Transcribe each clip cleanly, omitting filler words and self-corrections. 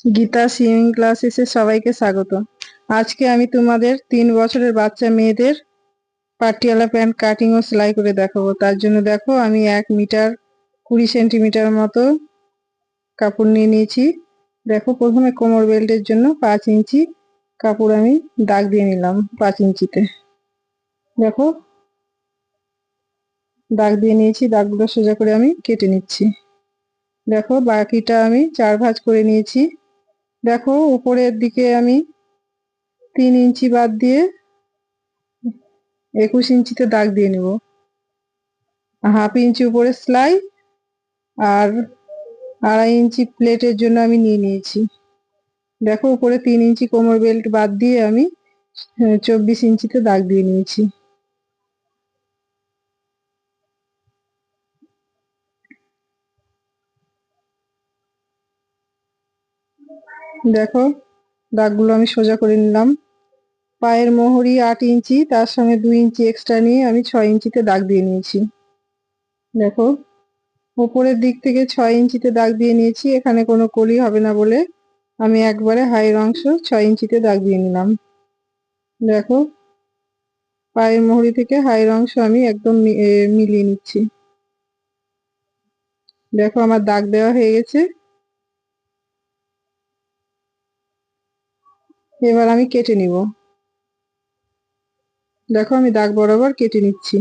Gita swimming ক্লাসেসে সবাইকে স্বাগত। আজকে আমি তোমাদের 3 বছরের বাচ্চা মেয়েদের পাটিয়ালা প্যান্ট কাটিং ও সেলাই করে দেখাবো। তার জন্য দেখো আমি 1 মিটার 20 সেন্টিমিটার মতো কাপড় নিয়ে নিয়েছি। দেখো প্রথমে কোমর বেল্টের জন্য 5 ইঞ্চি কাপড় আমি দাগ দিয়ে নিলাম 5 ইঞ্চিতে। দেখো দাগ দিয়ে নিয়েছি, দাগগুলো সোজা করে আমি কেটে নিচ্ছি। দেখো বাকিটা আমি 4 ভাঁজ করে নিয়েছি। দেখো উপরের দিকে আমি 3 ইঞ্চি বাদ দিয়ে 21 ইঞ্চিতে দাগ দিয়ে নেব। 1/2 ইঞ্চি উপরে সেলাই আর 2.5 ইঞ্চি প্লেটের জন্য আমি নিয়ে নিয়েছি। দেখো উপরে 3 ইঞ্চি কোমর বেল্ট বাদ দিয়ে আমি 24 ইঞ্চিতে দাগ দিয়ে নিয়েছি। দেখো দাগগুলো আমি সোজা করে নিলাম। পায়ের মোহরি 8 ইঞ্চি, তার সঙ্গে 2 ইঞ্চি এক্সট্রা নিয়ে আমি 6 ইঞ্চিতে দাগ দিয়ে নিয়েছি। দেখো উপরের দিক থেকে 6 ইঞ্চিতে দাগ দিয়ে নিয়েছি। এখানে কোনো কলি হবে না বলে আমি একবারে হাইয়ের অংশ 6 ইঞ্চিতে দাগ দিয়ে নিলাম। দেখো পায়ের মোহরি থেকে হাইয়ের অংশ আমি একদম মিলিয়ে নিচ্ছি। দেখো আমার দাগ দেওয়া হয়ে গেছে। এবার আমি কেটে নিব। দেখো আমি দাগ বরাবর কেটে নিচ্ছি।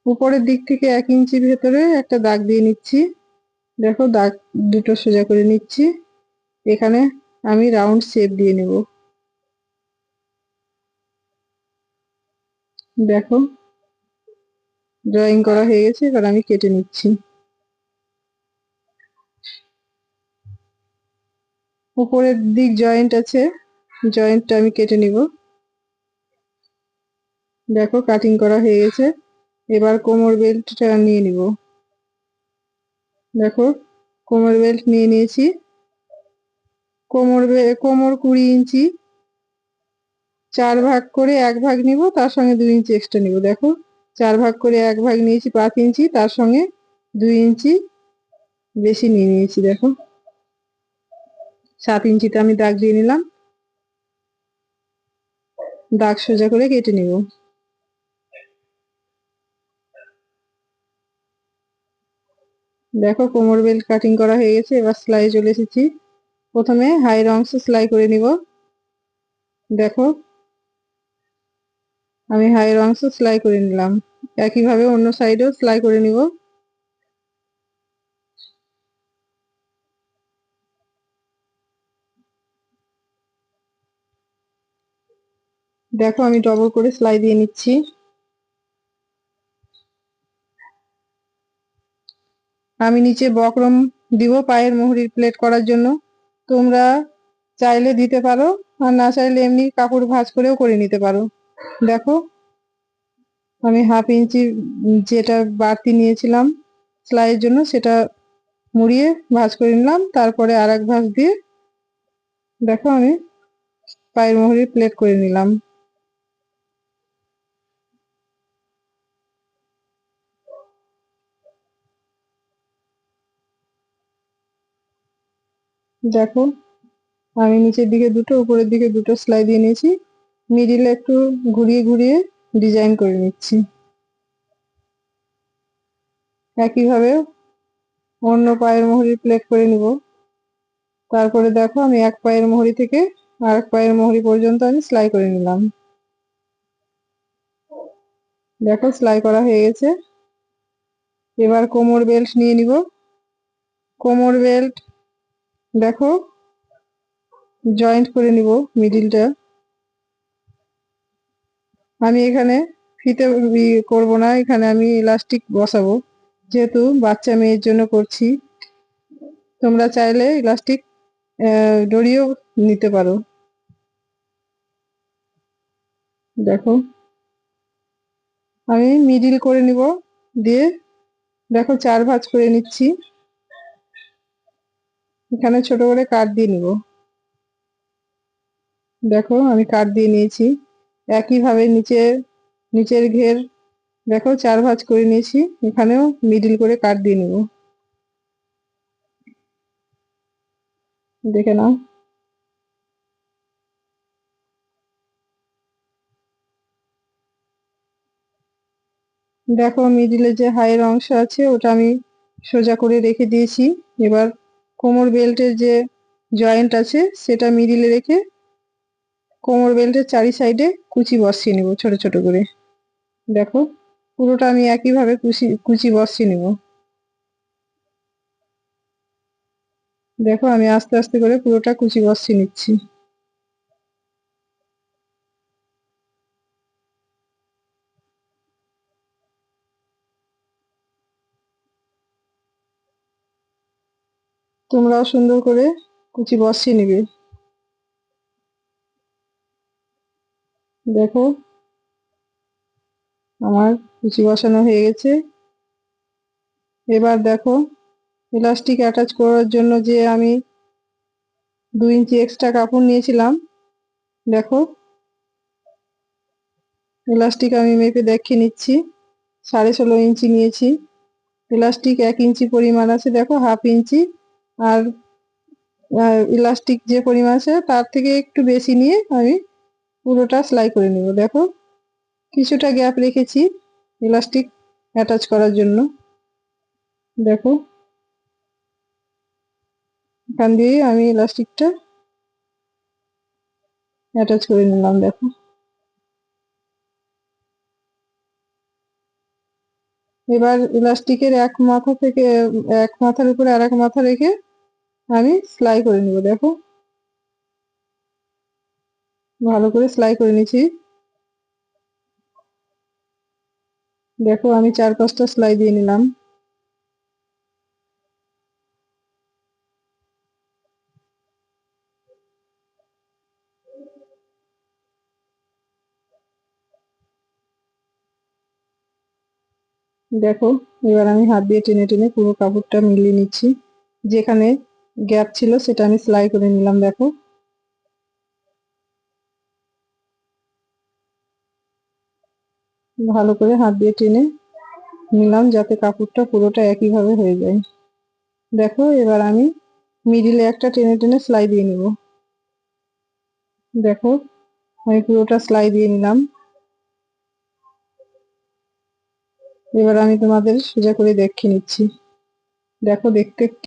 উপরের দিক থেকে 1 ইঞ্চি ভেতরে একটা দাগ দিয়ে নিচ্ছি। দেখো দাগ দুটো সোজা করে নিচ্ছি। এখানে আমি রাউন্ড শেপ দিয়ে নেব। দেখো ড্রয়িং করা হয়ে গেছে, এবার আমি কেটে নিচ্ছি। উপরের দিক জয়েন্ট আছে, জয়েন্টটা আমি কেটে নিব। দেখো কাটিং করা হয়ে গেছে। এবার কোমর বেল্টটা নিয়ে নিব। দেখো কোমর বেল্ট নিয়ে নিয়েছি। কোমর 20 ইঞ্চি, 4 ভাগ করে 1 ভাগ নিব, তার সঙ্গে 2 ইঞ্চি এক্সট্রা নিব। দেখো 4 ভাগ করে 1 ভাগ নিয়েছি 5 ইঞ্চি, তার সঙ্গে 2 ইঞ্চি বেশি নিয়ে নিয়েছি। দেখো 7 ইঞ্চিতে আমি দাগ দিয়ে নিলাম। দাগ সোজা করে কেটে নিব। দেখো কোমর বেল্ট কাটিং করা হয়ে গেছে। এবার সেলাই চলে এসেছি। প্রথমে হাইয়ের অংশ সেলাই করে নিব। দেখো আমি হাইয়ের অংশ সেলাই করে নিলাম। একইভাবে অন্য সাইডেও সেলাই করে নিব। দেখো আমি ডবল করে সেলাই দিয়ে নিচ্ছি। আমি নিচে বক্রম দিব পায়ের মোহরির প্লেট করার জন্য। তোমরা চাইলে দিতে পারো, আর না চাইলে এমনি কাপড় ভাঁজ করেও করে নিতে পারো। দেখো আমি 1/2 ইঞ্চি যেটা বাড়তি নিয়েছিলাম সেলাইয়ের জন্য সেটা মুড়িয়ে ভাঁজ করে নিলাম। তারপরে আরেক ভাঁজ দিয়ে দেখো আমি পায়ের মোহরির প্লেট করে নিলাম। দেখো আমি নিচের দিকে দুটো, উপরের দিকে দুটো সেলাই দিয়ে নিয়েছি। মিডিলে একটু ঘুরিয়ে ঘুরিয়ে ডিজাইন করে নিচ্ছি। একইভাবে অন্য পায়ের মোহরির প্লেট করে নিব। তারপরে দেখো আমি এক পায়ের মোহরি থেকে আরেক পায়ের মোহরি পর্যন্ত আমি সেলাই করে নিলাম। দেখো সেলাই করা হয়ে গেছে। এবার কোমর বেল্ট নিয়ে নিব। কোমর বেল্ট দেখো জয়েন্ট করে নিব মিডিলটা। আমি এখানে ফিতে করব না, এখানে আমি ইলাস্টিক বসাবো, যেহেতু বাচ্চা মেয়ের জন্য করছি। তোমরা চাইলে ইলাস্টিক দড়িও নিতে পারো। দেখো আমি মিডিল করে নিব, দিয়ে দেখো 4 ভাঁজ করে নিচ্ছি। এখানে ছোট করে কাট দিয়ে নিব। দেখো আমি কাট দিয়ে নিয়েছি। একইভাবে নিচের ঘের দেখো 4 ভাঁজ করে নিয়েছি, এখানেও মিডিল করে কাট দিয়ে নেব। দেখে নাও। দেখো মিডিলে যে হাইয়ের অংশ আছে ওটা আমি সোজা করে রেখে দিয়েছি। এবার কোমর বেল্টের যে জয়েন্ট আছে সেটা মিডিলে রেখে কোমর বেল্টের চারি সাইডে কুচি বসিয়ে নেব ছোট ছোট করে। দেখো পুরোটা আমি একইভাবে কুচি বসিয়ে নেব। দেখো আমি আস্তে আস্তে করে পুরোটা কুচি বসিয়ে নিচ্ছি। তোমরাও সুন্দর করে কুচি বসিয়ে নিবে। দেখো আমার কুচি বসানো হয়ে গেছে। এবার দেখো ইলাস্টিক অ্যাটাচ করার জন্য যে আমি 2 ইঞ্চি এক্সট্রা কাপড় নিয়েছিলাম, দেখো ইলাস্টিক আমি মেপে দেখিয়ে নিচ্ছি। 16.5 ইঞ্চি নিয়েছি। ইলাস্টিক 1 ইঞ্চি পরিমাণ আছে, দেখো হাফ ইঞ্চি। আর ইলাস্টিক যে পরিমাণ আছে তার থেকে একটু বেশি নিয়ে আমি পুরোটা সেলাই করে নেব। দেখো কিছুটা গ্যাপ রেখেছি ইলাস্টিক অ্যাটাচ করার জন্য। দেখো এখান দিয়ে আমি ইলাস্টিকটা অ্যাটাচ করে নিলাম। দেখো এবার ইলাস্টিকের এক মাথার উপরে আর এক মাথা রেখে আমি সেলাই করে নিব। দেখো ভালো করে সেলাই করে নিচ্ছি। দেখো আমি 4-5টা সেলাই দিয়ে নিলাম। দেখো এবার আমি হাত দিয়ে টেনে টেনে পুরো কাপড়টা মিলিয়ে নিচ্ছি। যেখানে গ্যাপ ছিল সেটা আমি সেলাই করে নিলাম। দেখো ভালো করে হাত দিয়ে টেনে নিলাম যাতে কাপড়টা পুরোটা একইভাবে হয়ে যায়। দেখো এবার আমি মিডিলে একটা টেনে টেনে সেলাই দিয়ে নিব। দেখো আমি পুরোটা সেলাই দিয়ে নিলাম। এবার আমি তোমাদের সোজা করে দেখিয়ে নিচ্ছি। দেখো দেখতে